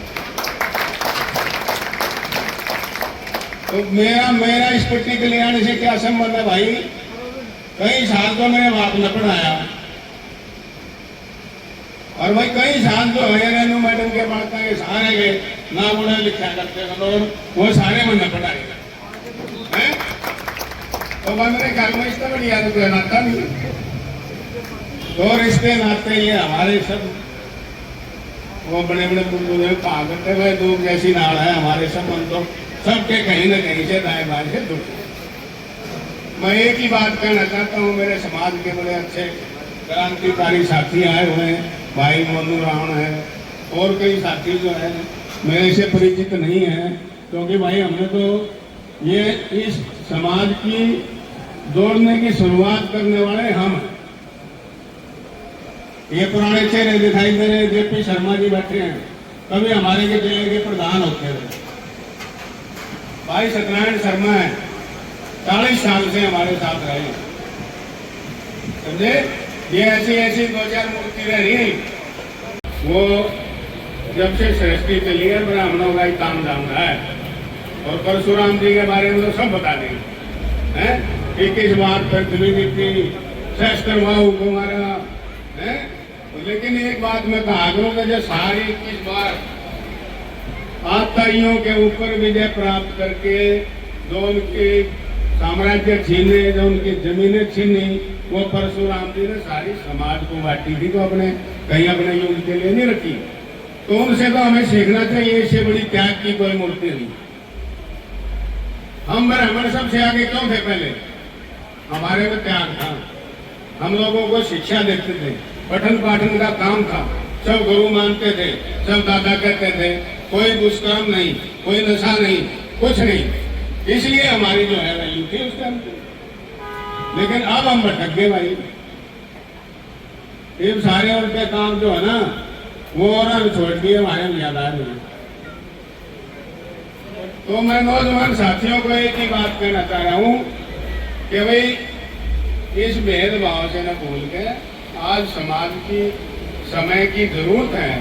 तो मेरा इस पट्टी के ले आने से क्या संबंध है भाई? कई साल तो मेरे बाप ने पढ़ाया, और भाई कई साल तो है रेनू मैडम के पढ़ता है, सारे गए ना बोला लिखा करते हैं, वो सारे मैंने पढ़ाए हैं। तो भाई मेरे घर में इसका बढ़िया तो कोई नाता नहीं, तो रिश्ते नाते ये हमारे सब वो बड़े बड़े बुजुर्ग कहा करते भाई दूध जैसी नाड़ है हमारे संबंध, तो सबके कहीं ना कहीं से दाएं बाएं से जुड़े। मैं एक ही बात कहना चाहता हूँ, मेरे समाज के बड़े अच्छे क्रांतिकारी साथी आए हुए हैं, भाई मोनू रावण है और कई साथी जो है मेरे से परिचित नहीं है, क्योंकि भाई हमने तो ये इस समाज की जोड़ने की शुरुआत करने वाले हम हैं। ये पुराने चेहरे दिखाई दे रहे, जेपी शर्मा जी बैठे हैं, कभी हमारे के जिले के प्रधान होते थे। भाई सत्यनारायण शर्मा है, 40 साल से हमारे साथ रहे, समझे? ये ऐसी 2-4 मूर्ति रह रही, वो जब से सृष्टि चली है ब्राह्मणों का ही काम धाम रहा है, और परशुराम जी के बारे में तो सब बता देंगे हैं कि किस बात पृथ्वी की थी, सहस्त्रबाहु को मारा है। लेकिन एक बात मैं कहा करूँ कि जो सारी 21 बार आताइयों के ऊपर विजय प्राप्त करके जो उनके साम्राज्य छीने, जो उनकी जमीनें छीनी, वो परशुराम जी ने सारी समाज को बांटी थी, तो अपने कहीं अपने युग के लिए नहीं रखी। तो उनसे तो हमें सीखना चाहिए, इससे बड़ी त्याग की कोई मूर्ति नहीं। हम ब्राह्मण सबसे आगे क्यों थे? पहले हमारे में त्याग था, हम लोगों को शिक्षा देते थे, पठन पाठन का काम था, सब गुरु मानते थे, सब दादा कहते थे, कोई दुष्कर्म नहीं, कोई नशा नहीं, कुछ नहीं, इसलिए हमारी जो है वैल्यू थी उस टाइम। लेकिन अब हम भटक गए भाई, ये सारे उनके काम जो है ना वो और छोड़ दिए, हमारे में याद आ रही है। तो मैं नौजवान साथियों को एक ही बात कहना चाह रहा हूं कि भाई इस भेदभाव से न भूल के आज समाज की समय की जरूरत है,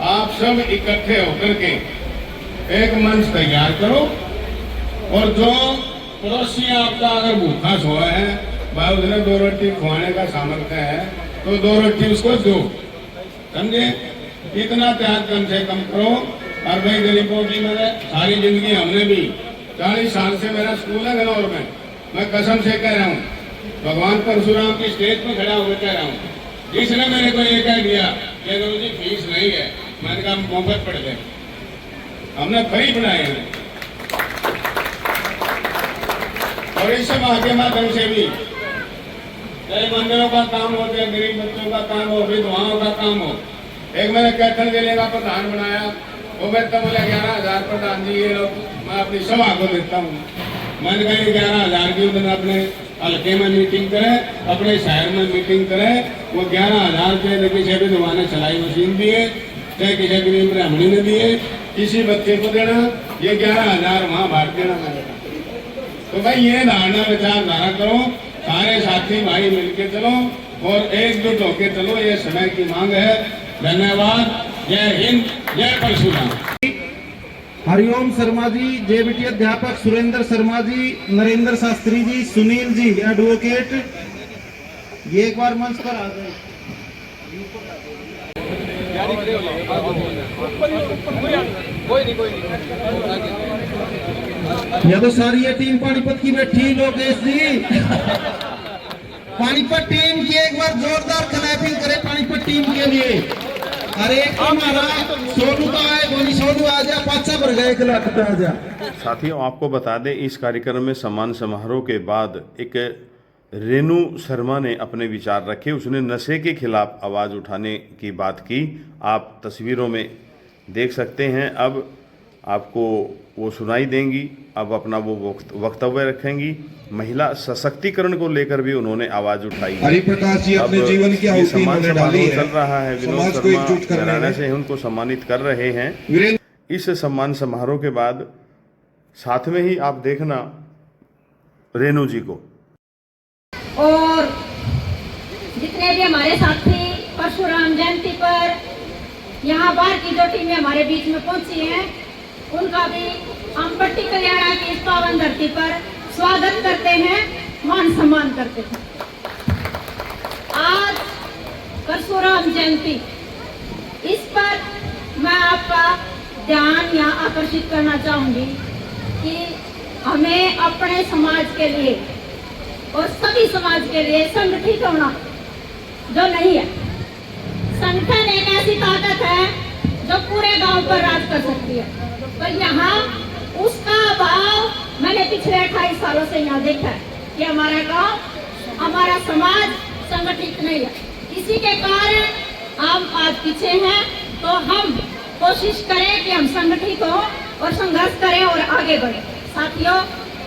आप सब इकट्ठे होकर के एक मंच तैयार करो, और जो पड़ोसी आपका अगर भूखा सोया है, भाई उसने 2 रोटी खुआने का सामर्थ्य है, तो 2 रोटी उसको दो, समझे? इतना त्याग कम से कम करो। और भाई गरीबों की मैंने सारी जिंदगी, हमने भी 40 साल से मेरा स्कूल है गनौर में, मैं कसम से कह रहा हूँ, भगवान परशुराम की स्टेज पर खड़ा होकर कह रहा हूँ, जिसने मेरे को ये कह दिया कि गुरु जी फीस नहीं है, मैंने कहा मुफ्त पढ़ गए, हमने फ्री पढ़ाए हैं। और इस सभा के माध्यम से भी कई मंदिरों का काम हो, चाहे गरीब बच्चों का काम हो, विधवाओं का काम हो। एक मैंने कैथल जिले का प्रधान बनाया, वो मैं तो बोले 11,000 प्रधान जी ये लोग मैं अपनी सभा को देता हूँ। मैंने कहा 11,000 की उधर अपने हल्के में मीटिंग करें, अपने शहर में मीटिंग करें, वो 11,000 के किसी विधवा ने सिलाई मशीन दिए, चाहे किसी गरीब ब्राह्मणी ने दिए, किसी बच्चे को देना, ये 11,000 वहाँ बांट देना मैंने। तो भाई ये धारणा विचारधारा करो, सारे साथी भाई मिलके चलो और एकजुट होके चलो, ये समय की मांग है। धन्यवाद, जय हिंद, जय परशुराम। हरिओम शर्मा जी, जेबीटी अध्यापक सुरेंद्र शर्मा जी, नरेंद्र शास्त्री जी, सुनील जी एडवोकेट, ये एक बार मंच पर आ गए। या तो सारी ये टीम पानीपत की बैठी, लोकेश जी पानीपत टीम की एक बार जोरदार क्लैपिंग करे पानीपत टीम के लिए। अरे हमारा सोनू का है, गोली सोनू आ जा, 5 भर गए, 1 लाख आ जा। साथियों, आपको बता दें, इस कार्यक्रम में सम्मान समारोह के बाद एक रेनू शर्मा ने अपने विचार रखे। उसने नशे के खिलाफ आवाज़ उठाने की बात की, आप तस्वीरों में देख सकते हैं। अब आपको वो सुनाई देंगी, अब अपना वो वक्तव्य रखेंगी। महिला सशक्तिकरण को लेकर भी उन्होंने आवाज़ उठाई। हरिप्रकाश जी अपने अब जीवन की ये आहुति सम्मान उन्होंने डाली समारोह है, चल रहा है, विनोद समाज को शर्मा एकजुट करने घराने में। से उनको सम्मानित कर रहे हैं। इस सम्मान समारोह के बाद साथ में ही आप देखना रेनू जी को। और जितने भी हमारे साथी परशुराम जयंती पर यहाँ बाहर की जो टीमें हमारे बीच में पहुंची हैं, उनका भी हम पट्टी कल्याणा की इस पावन धरती पर स्वागत करते हैं, मान सम्मान करते हैं। आज परशुराम जयंती, इस पर मैं आपका ध्यान यहाँ आकर्षित करना चाहूंगी कि हमें अपने समाज के लिए और सभी समाज के लिए संगठित होना जो नहीं है। संगठन एक ऐसी ताकत है जो पूरे गांव पर राज कर सकती है, तो यहाँ उसका अभाव मैंने पिछले 28 सालों से यहाँ देखा है कि हमारा गांव, हमारा समाज संगठित नहीं है। इसी के कारण हम आज पीछे हैं, तो हम कोशिश करें कि हम संगठित हो और संघर्ष करें और आगे बढ़े। साथियों,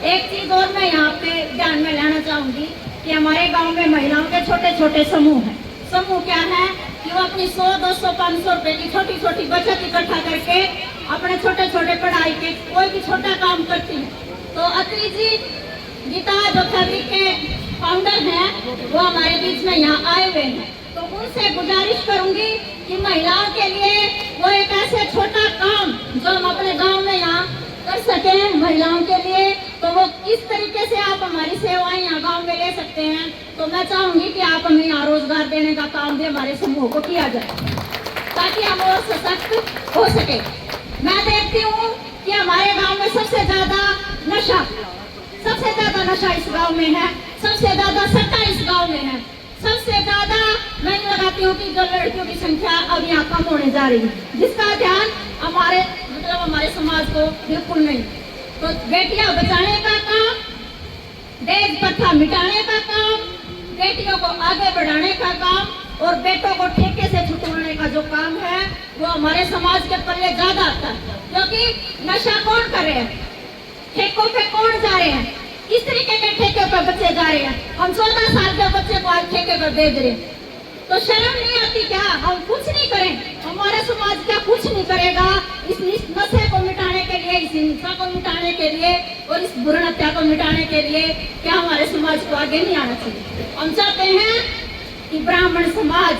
एक चीज और मैं यहाँ पे ध्यान में लाना चाहूंगी कि हमारे गांव में महिलाओं के छोटे छोटे समूह हैं। समूह क्या है कि वो अपनी 100, 200, 500 रुपए की छोटी छोटी बचत इकट्ठा करके अपने छोटे छोटे पढ़ाई के कोई भी छोटा काम करती है। तो अत्री जी, गीता जो फैब्रिक के फाउंडर हैं, वो हमारे बीच में यहाँ आए हुए हैं, तो उनसे गुजारिश करूंगी कि महिलाओं के लिए वो एक ऐसे छोटा काम जो हम अपने गाँव में यहाँ कर सके महिलाओं के लिए, तो वो किस तरीके से आप हमारी सेवाएं यहाँ गांव में ले सकते हैं। तो मैं चाहूंगी कि आप हमें यहाँ रोजगार देने का काम भी हमारे समूह को किया जाए ताकि हम और सशक्त हो सके। मैं देखती हूँ कि हमारे गांव में सबसे ज्यादा नशा इस गांव में है, सबसे ज्यादा सट्टा इस गांव में है, सबसे ज्यादा मैं लगाती हूँ कि जो लड़कियों की संख्या अब यहाँ कम होने जा रही है, जिसका ध्यान हमारे समाज को बिल्कुल नहीं। तो बेटियां बचाने का काम, दहेज प्रथा मिटाने का काम, बेटियों को आगे बढ़ाने का काम और बेटों को ठेके से छुटवाने का जो काम है, वो हमारे समाज के पल्ले ज्यादा आता है। क्योंकि नशा कौन कर रहे हैं, ठेकों पे कौन जा रहे हैं, किस तरीके के ठेके पर बच्चे जा रहे हैं। हम 14 साल के बच्चे को आज ठेके पर भेज रहे हैं, तो शर्म नहीं आती क्या? हम कुछ नहीं करें, हमारा समाज क्या कुछ नहीं करेगा इस नशे को मिटाने के लिए, इस हिंसा को मिटाने के लिए और इस भ्रूण हत्या को मिटाने के लिए? क्या हमारे समाज को आगे नहीं आना चाहिए? हम चाहते हैं कि ब्राह्मण समाज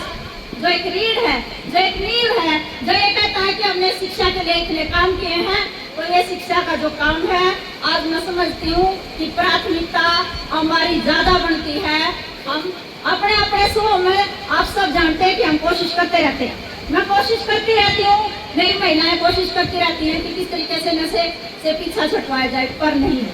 जो एक रीढ़ है, जो एक नींव है, जो ये कहता है कि हमने शिक्षा के लिए इतने काम किए हैं, तो ये शिक्षा का जो काम है, आज मैं समझती हूँ कि प्राथमिकता हमारी ज्यादा बनती है। हम अपने अपने समूह में, आप सब जानते हैं कि हम कोशिश करते रहते हैं, मैं कोशिश करती रहती हूँ, मेरी महिलाएं कोशिश करती रहती हैं कि किस तरीके से नशे से पीछा छुटवाया जाए, पर नहीं।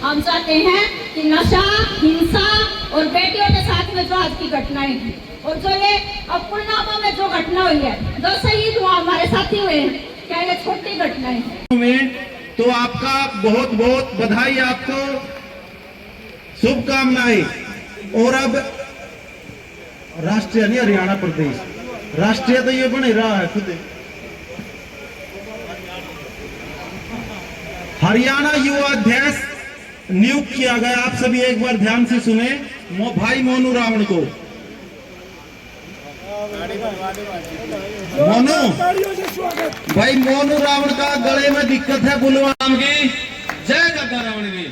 हम चाहते हैं कि नशा, हिंसा और बेटियों के साथ में जो आज की घटनाएं हैं और जो ये अब पुलवामा में जो घटना हुई है, जो शहीद हुआ हमारे साथी हुए हैं, क्या ये छोटी घटनाएं हैं? तो आपका बहुत बहुत बधाई, आपको शुभकामनाएं। और अब राष्ट्रीय नहीं, हरियाणा प्रदेश राष्ट्रीय तो ये बन ही रहा है खुद। हरियाणा युवा अध्यक्ष नियुक्त किया गया, आप सभी एक बार ध्यान से सुने, भाई मोनू रावण को। मोनू भाई, मोनू रावण का गले में दिक्कत है, बुलवान की जय गद्दा रावण की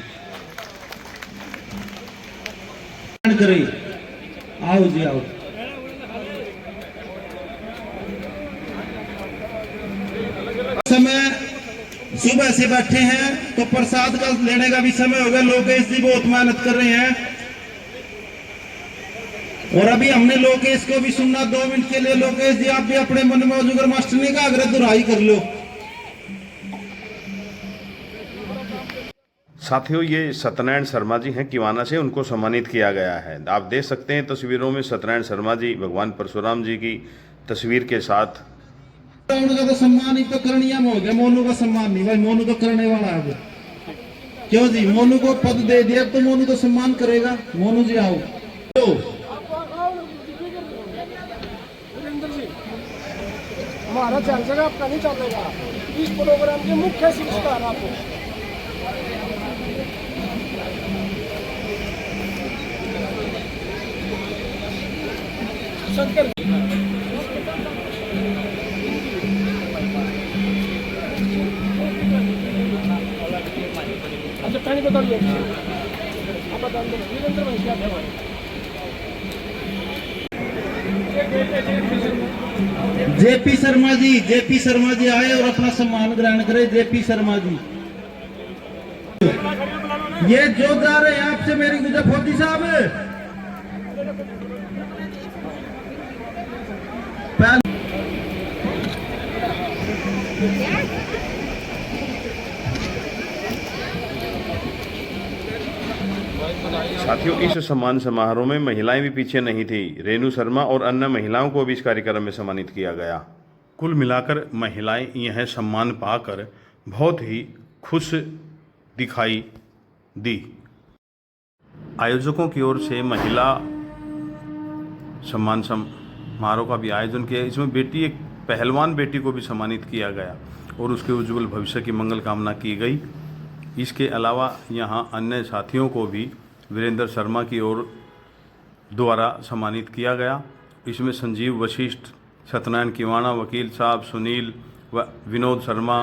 करें। आओ जी आओ। समय सुबह से बैठे हैं, तो प्रसाद का लेने का भी समय हो गया। लोकेश जी बहुत मेहनत कर रहे हैं और अभी हमने लोकेश को भी सुनना 2 मिनट के लिए। लोकेश जी, आप भी अपने मन में अजगर मास्टरनी का आग्रह दुहराई कर लो। साथियों, ये सत्यनारायण शर्मा जी हैं किवाना से, उनको सम्मानित किया गया है। आप देख सकते हैं तस्वीरों में सत्यनारायण शर्मा जी भगवान परशुराम जी की तस्वीर के साथ। उनका तो सम्मान ही तो करणीयम हो गया, मोनू का सम्मान नहीं। भाई मोनू तो करने वाला है, क्यों जी? मोनू को पद दे दिया, तो मोनू तो सम्मान करेगा। मोनू जी आओ। हमारा चर्चा आपका नहीं चलेगा, इस प्रोग्राम के मुख्य शिक्षक आपको शंकर अच्छा पानी बता दिए आप बता दो वीरेंद्र भाई क्या है जेपी शर्मा जी आए और अपना सम्मान ग्रहण करें। जेपी शर्मा जी, ये जो जा रहे हैं आपसे मेरी गुजर फोटी साहब, साथियों, इस सम्मान समारोह में महिलाएं भी पीछे नहीं थी। रेणु शर्मा और अन्य महिलाओं को भी इस कार्यक्रम में सम्मानित किया गया। कुल मिलाकर महिलाएं यह सम्मान पाकर बहुत ही खुश दिखाई दी। आयोजकों की ओर से महिला सम्मान समारोह का भी आयोजन किया। इसमें एक पहलवान बेटी को भी सम्मानित किया गया और उसके उज्जवल भविष्य की मंगल कामना की गई। इसके अलावा यहाँ अन्य साथियों को भी वीरेंद्र शर्मा की ओर द्वारा सम्मानित किया गया। इसमें संजीव वशिष्ठ, सत्यनारायण किवाणा, वकील साहब, सुनील व विनोद शर्मा,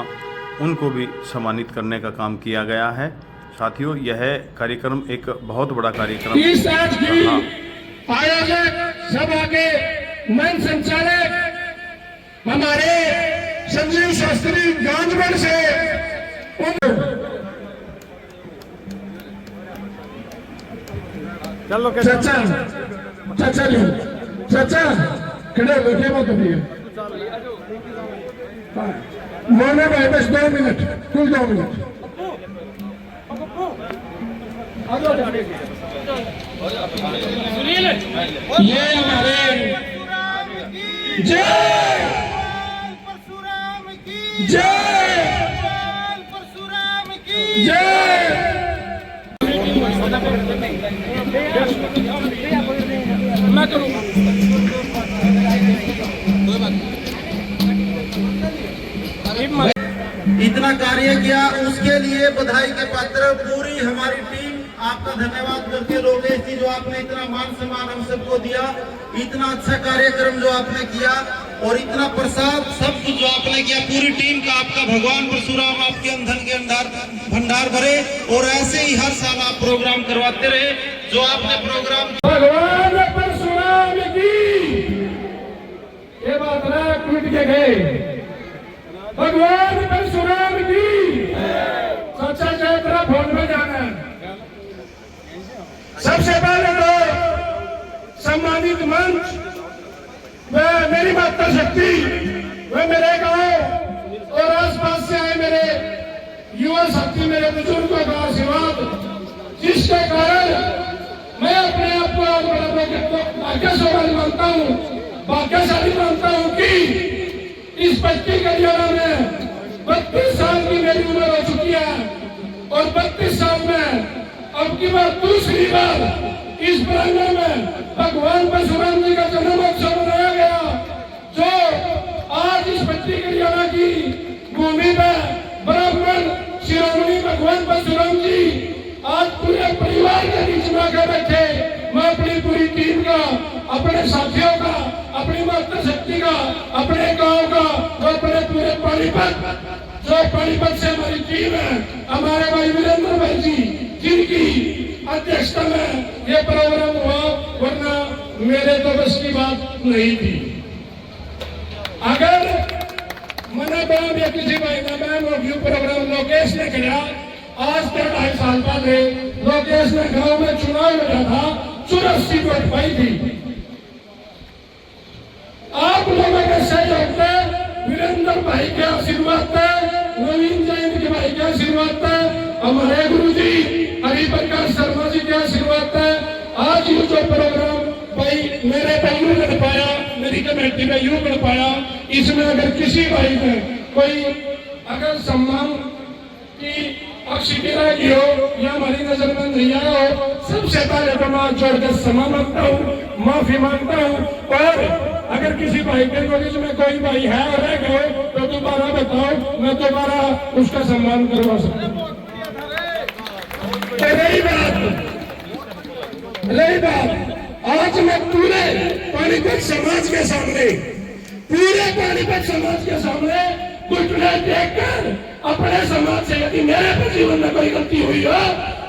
उनको भी सम्मानित करने का काम किया गया है। साथियों, यह कार्यक्रम एक बहुत बड़ा कार्यक्रम इस आज की आयोजक सभा के मंच संचालक हमारे संजीव शास्त्री गांधीगढ़ से चाचा खड़े बैठे मत मोने भाई, बस 2 मिनट, कुल 2 मिनट। ये हमारे जय इतना कार्य किया, उसके लिए बधाई के पात्र पूरी हमारी टीम आपका धन्यवाद करती है। लोकेश जी, जो आपने इतना मान सम्मान हम सबको दिया, इतना अच्छा कार्यक्रम जो आपने किया और इतना प्रसाद सब कुछ जो आपने किया, पूरी टीम का आपका भगवान परशुराम आपके अंधन के भंडार भरे और ऐसे ही हर साल आप प्रोग्राम करवाते रहे। जो आपने प्रोग्राम भगवान परशुराम की, ये बात ना टूट के गए। भगवान परशुराम की सच्चा चैत्र फोन में जाना। सबसे पहले तो सम्मानित मंच व मेरी माता शक्ति व मेरे गांव और आसपास से आए मेरे युवा साथी, मेरे बुजुर्गों का आशीर्वाद, जिसके कारण मैं अपने आप को भाग्यशाली मानता हूँ कि इस पट्टी कलियारा में 32 साल की मेरी उम्र हो चुकी है और 32 साल में अब की बार दूसरी बार इस प्रांगण में भगवान परशुराम जी का जन्मोत्सव मनाया गया, जो आज इस पट्टी कलियारा की भूमि पर ब्राह्मण शिरोमणि भगवान परशुराम जी आज पूरे परिवार के बीच में आकर बैठे। मैं अपनी पूरी टीम का, अपने साथियों का, अपनी माता शक्ति का, अपने गांव का और अपने पूरे पानीपत, जो पानीपत से हमारी टीम है, हमारे भाई वीरेंद्र भाई जी, जिनकी अध्यक्षता में ये प्रोग्राम हुआ, वरना मेरे तो बस की बात नहीं थी। अगर मना बाम या किसी भाई का मैम और प्रोग्राम लोकेश ने किया, आज से 2.5 साल पहले लोकेश ने गांव में चुनाव लड़ा था, 84 वोट पाई थी। आप लोगों के सहयोग से, वीरेंद्र भाई के आशीर्वाद से, नवीन जैन के भाई के आशीर्वाद से, हमारे गुरुजी हरिप्रकाश शर्मा जी के आशीर्वाद से आज ये जो प्रोग्राम भाई मेरे पे यूं कर पाया, मेरी कमेटी में यूं कर पाया। इसमें अगर किसी भाई में कोई अगर सम्मान की अक्षिकी रही हो या हमारी नजर में नहीं आया हो, सबसे पहले तो मैं जोड़कर क्षमा मांगता हूँ, माफी मांगता हूँ। और अगर किसी भाई के कॉलेज में कोई भाई है और रह गए तो दोबारा बताओ, मैं दोबारा उसका सम्मान करवा सकता हूँ। रही बात आज मैं पूरे पानीपत समाज के सामने घुटने देखकर अपने समाज से, यदि मेरे पे जीवन में कोई गलती हुई हो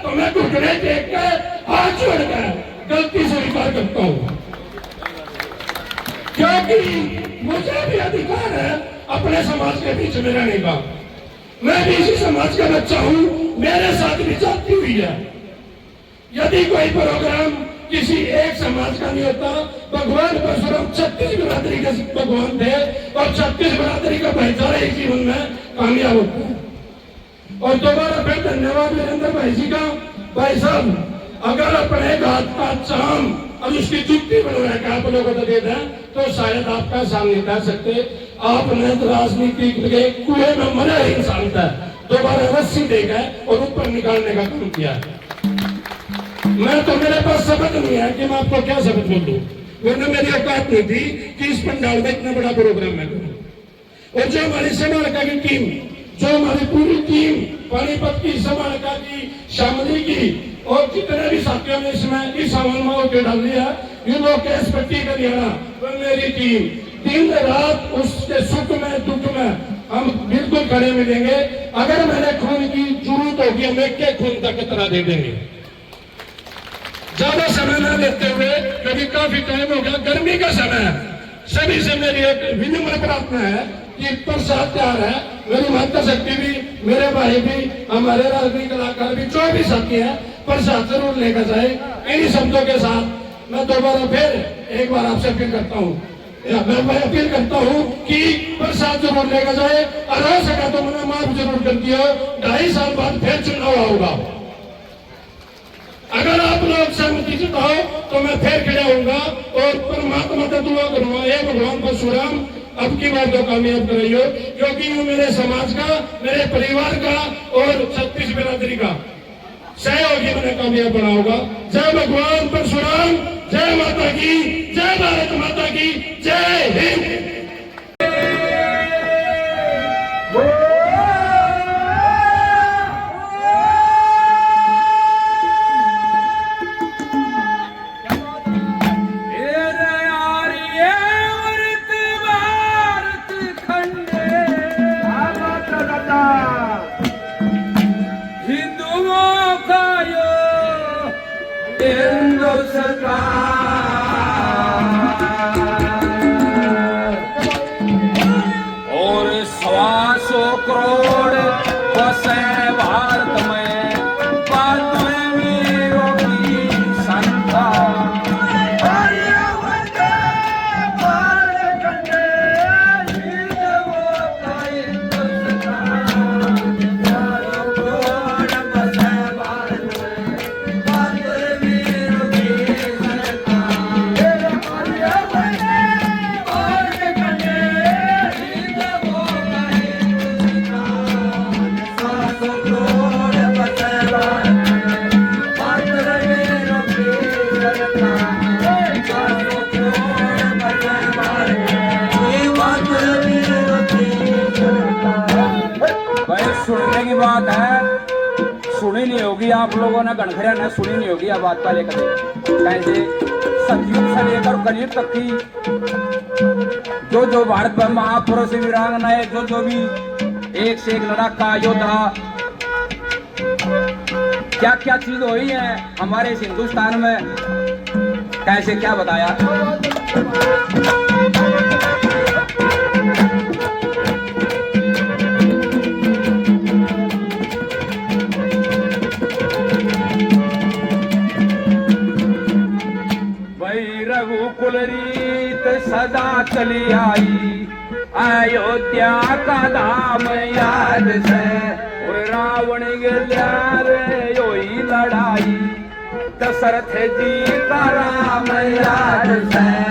तो मैं घुटने देखकर हाथ जोड़कर गलती स्वीकार करता हूँ। क्योंकि मुझे भी अधिकार है अपने समाज के बीच में रहने का। मैं भी इसी समाज का बच्चा हूँ, मेरे साथ भी जाती हुई है। यदि कोई प्रोग्राम किसी एक समाज का नहीं होता, भगवान परशुराम 36 बिरादरी के भगवान थे और 36 बिरादरी का भाईचारा ही जीवन में कामयाब होता है। और दोबारा फिर धन्यवाद वीरेंद्र भाई जी का। भाई साहब, अगर अपने घाट का चाम और उसकी जुत्ती बनवा के आप लोगों को दे दें तो शायद आपका सामने कर सकते। आपने राजनीति के कुएं में मरा ही इंसान था, दोबारा रस्सी देकर और ऊपर निकालने का काम किया है। मैं तो, मेरे पास शब्द नहीं है कि मैं आपको क्या शब्द बोल दूं, वरना मेरी औकात नहीं थी कि इस पंडाल में इतना बड़ा प्रोग्राम मैं करूं। और जो हमारी समालका की टीम, जो हमारी पूरी टीम पानीपत की, समालका की, शामली की और जितने भी साथियों ने इसमें इस हवन में होकर डाल दिया, ये लोकेश पट्टी का लिया, वो मेरी टीम दिन रात उसके सुख में दुख में हम बिल्कुल खड़े मिलेंगे। अगर मैंने खून की जरूरत होगी हम एक के खून तक तरह दे देंगे। ज्यादा समय न देते हुए, क्योंकि काफी टाइम हो गया, गर्मी का समय है, सभी से मेरी एक विनम्र प्रार्थना है कि प्रसाद तैयार है, मेरी माता शक्ति भी, मेरे भाई भी, हमारे राजनीतिक कलाकार भी, जो भी साथी है, प्रसाद जरूर लेकर जाए। इन्हीं शब्दों के साथ मैं दोबारा फिर एक बार आपसे अपील करता हूँ, मैं अपील करता हूँ कि प्रसाद जरूर लेकर जाए और हो सका तो मैंने माफ जरूर कर दिया। 2.5 साल बाद फिर चुनाव होगा, अगर आप लोग सहमति जताओ तो मैं फिर खड़ा होऊंगा और परमात्मा का दुआ करूंगा, हे भगवान परशुराम अब की बार तो कामयाब कराइयो, क्योंकि वो मेरे समाज का, मेरे परिवार का और 36 बिरादरी का सहयोगी मैंने कामयाब बना होगा। जय भगवान परशुराम, जय माता की, जय भारत माता की, जय हिंद। और 125 करोड़ बसे भारत में, बात में वीरों की संख्या। सुनने की बात है, सुनी नहीं होगी आप लोगों ने, गणखरिया ने सुनी नहीं होगी यह बात पहले कभी। कैसे सतयुग से लेकर कलयुग तक की जो भारत में महापुरुष वीरांगनाएं, जो भी एक से एक लड़ाका योद्धा, क्या क्या चीज हुई है हमारे इस हिंदुस्तान में, कैसे क्या बताया। रघुकुल रीत सदा चली आई, अयोध्या का धाम याद से, और रावण गिरया रे योई लड़ाई, दशरथ जी का राम याद से।